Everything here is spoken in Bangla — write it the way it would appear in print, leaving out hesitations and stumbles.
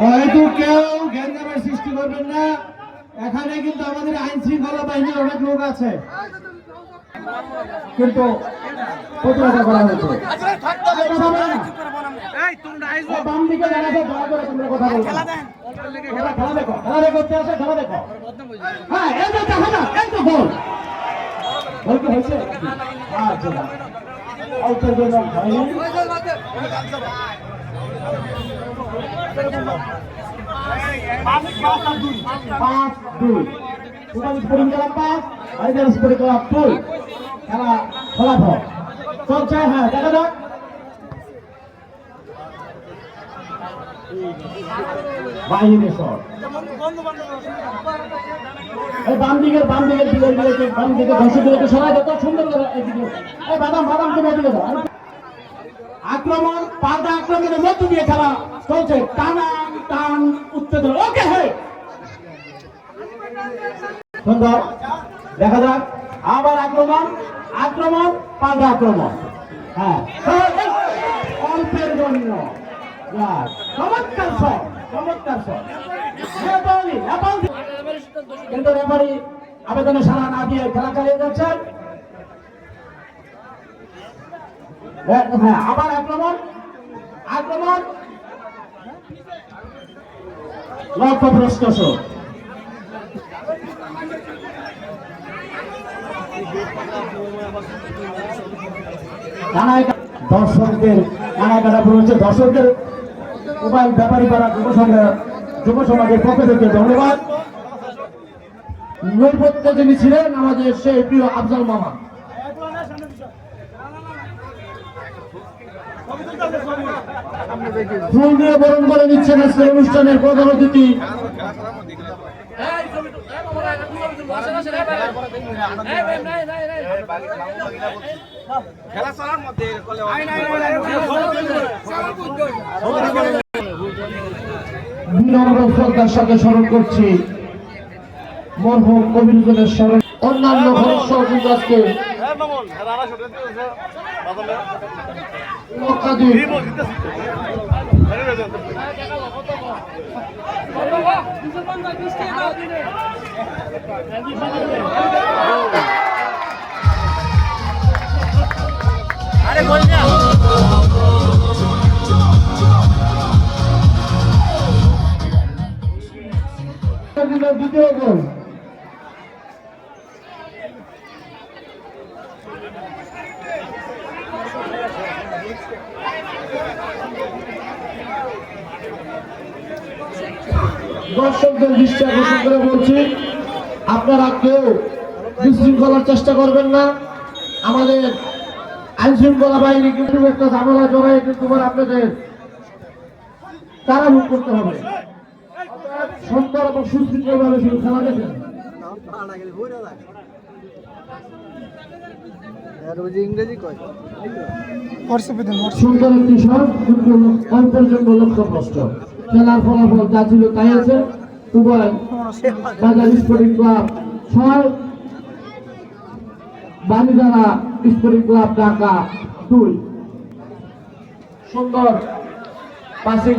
হয়তো কেউ গ্যাঞ্জামের সৃষ্টি করবেন না। এখানে কিন্তু আমাদের আইন শৃঙ্খলা বাহিনীর অনেক লোক আছে, কিন্তু প্রতিবাদ করা হয়েছে। বাম দিকে যারা আছে দয়া করে তোমরা কথা বলবে। খেলা দেখো, খেলা দেখতে আসে, খেলা দেখো। হ্যাঁ, এই তো দেখা যাক, এই তো গোল। গোল কি হয়েছে? আচ্ছা, অল্পের জন্য হয়নি। 5-2 sporting club 5 either sporting club 2 খেলা ফলাফল চলছে। হ্যাঁ, দেখা যাক। বাইরে শট, এই বাম দিকের প্লেয়ারগুলোকে বাম দিকে দর্শকগুলোকে সরাই দাও, সুন্দর করে এদিকে। এই বাদাম তুমি এদিকে দাও। আক্রমণ, পাল্টা আক্রমণের মধ্য দিয়ে খেলা চলছে, টান উত্তেজনা। ওকে, হে সুন্দর, দেখা যাক। আবার আক্রমণ, পাল্টা আক্রমণ। হ্যাঁ, অল্পের জন্য চমৎকার শট। কিন্তু রেফারি আবেদনে সাড়া না দিয়ে খেলা চালিয়ে যাচ্ছেন। হ্যাঁ, আবার আক্রমণ, লক্ষ্যভ্রষ্ট শট। দর্শকদের কানাকাটা পড়েছে। দর্শকদের মোবাইল ব্যাপারী পাড়া যুব সমাজের পক্ষ থেকে ধন্যবাদ। নৈপথ্য যিনি ছিলেন আমাদের সেই প্রিয় আফজাল মামা। ফুল দিয়ে বরণ করে নিচ্ছেন আজকের অনুষ্ঠানের প্রধান অতিথি বিনম্র শ্রদ্ধার সাথে স্মরণ করছি মরহুম কবিরুলের স্মরণ। অন্যান্য সহযোগী আজকে দ্বিতীয় গোল। দর্শকদের দৃষ্টি আকর্ষণ করে বলছি, আপনারা কেউ বিশৃঙ্খলার চেষ্টা করবেন না। আমাদের আইন শৃঙ্খলা বাহিনী কিন্তু একটা ঝামেলা জড়াই কিন্তু আপনাদের কারাভোগ করতে হবে। সুন্দর এবং সুশৃঙ্খল ভাবে শুধু খেলা দেখেন। সুন্দর একটি শট, কিন্তু অল্পের জন্য লক্ষ্যভ্রষ্ট। খেলার ফলাফল যা ছিল তাই আছে। উভয় বাজার স্পোর্টিং ক্লাব 6, বাণীজারা স্পোর্টিং ক্লাব ঢাকা 2। সুন্দর পাসিং।